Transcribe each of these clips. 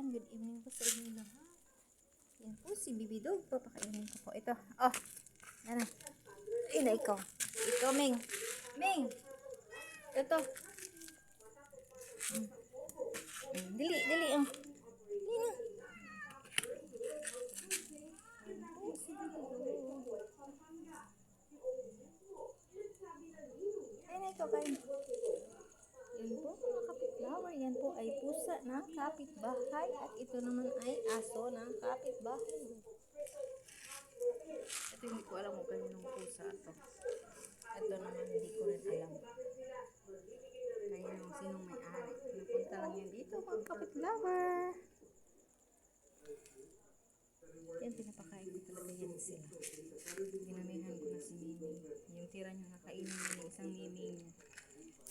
dyan. Good evening po sa inyo lahat. Yan po si Bibi Dog. Papakainin ko po. Ito. Oh. Yan na. Ay na ikaw. Ikaw, Ming. Ming. Ito. Dili, dili. Oh. Dili na. Yan po si Bibi Dog. Ay na ikaw, kain. Yan po, mga kapitbahay. Yan po ay pusa ng kapitbahay. At ito naman ay aso ng kapitbahay. Ito hindi ko alam kung kaninong pusa ito. Ito naman hindi ko rin alam. Kaninong sinong may-ari. Napunta lang yan dito mga kapitbahay. Yan, pinapakain ko talaga yan sila. Ginamihan ko na si Mimi. Yung tira nyo nakainin nyo ng isang Mimi nyo.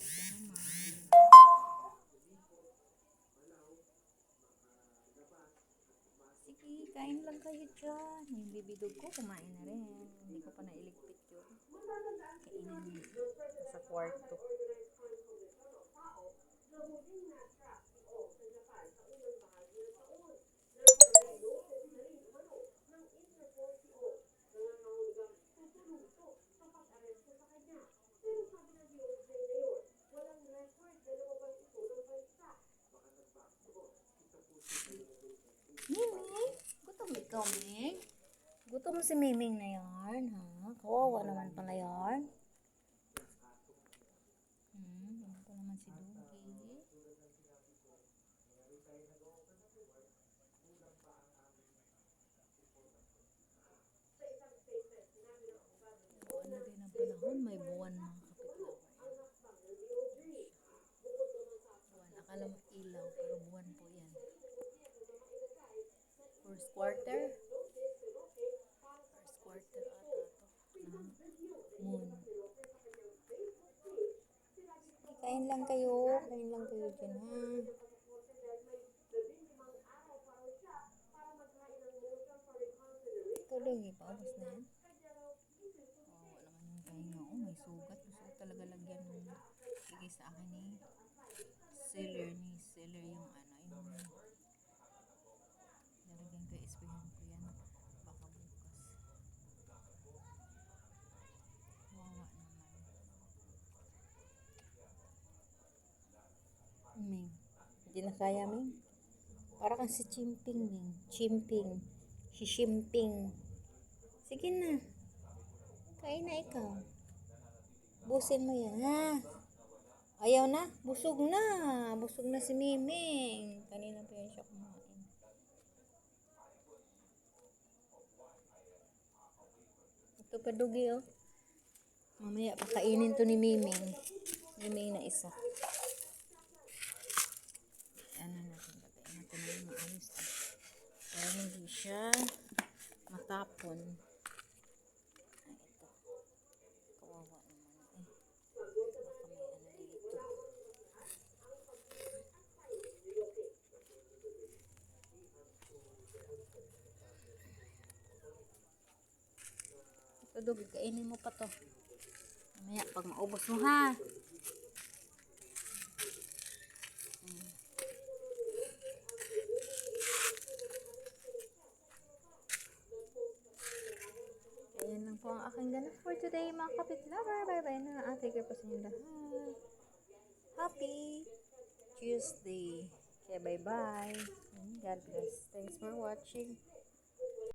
Ito naman. Sige, kain lang kayo dyan. Yung bibidog ko, kumain na rin. Hindi ko pa nailigpit yun. Kainin niya sa kwarto. Miming, gutom ikaw, Ming. Gutom si Miming na yan, ha? Kawawa naman pala yan. Ano pa naman si Dugi? Buwan na din ang panahon, may buwan mga kapitbahay. Buwan, akala mo ilaw, pero buwan po yan. First quarter ata to ng moon. Kain lang kayo dyan, ha? Ito lang eh, paubos na yan. Wala naman yung pahinga. Oh, may sugat. Gusto ko talaga lagyan ng bigay sa akin ni seller yung lalagyan ko, ispahan ko yan baka bukas. Wawa naman. Ming, hindi na kaya, Ming. Para kang si Chimping, Ming. Si Chimping. Sige na. Kain na ikaw. Busin mo yan, ha? Ayaw na? Busog na. Busog na si Miming. Kanina pa yan siya kumain. Ito pa Dugi, oh. Mamaya pakainin to ni Miming. Miming na isa. Ano natin, batayin natin na yung maayos. Para hindi siya matapon. Ay, ito. Kawawa naman, eh. Baka may ano dito. Ito, Dugi, kainin mo pa to. Mamaya, pag maubos mo, ha? Ayan lang po ang aking ganap for today, mga kapitlover. Bye-bye na. Take care po sa inyo lahat. Happy Tuesday. Okay, bye-bye. God bless. Thanks for watching.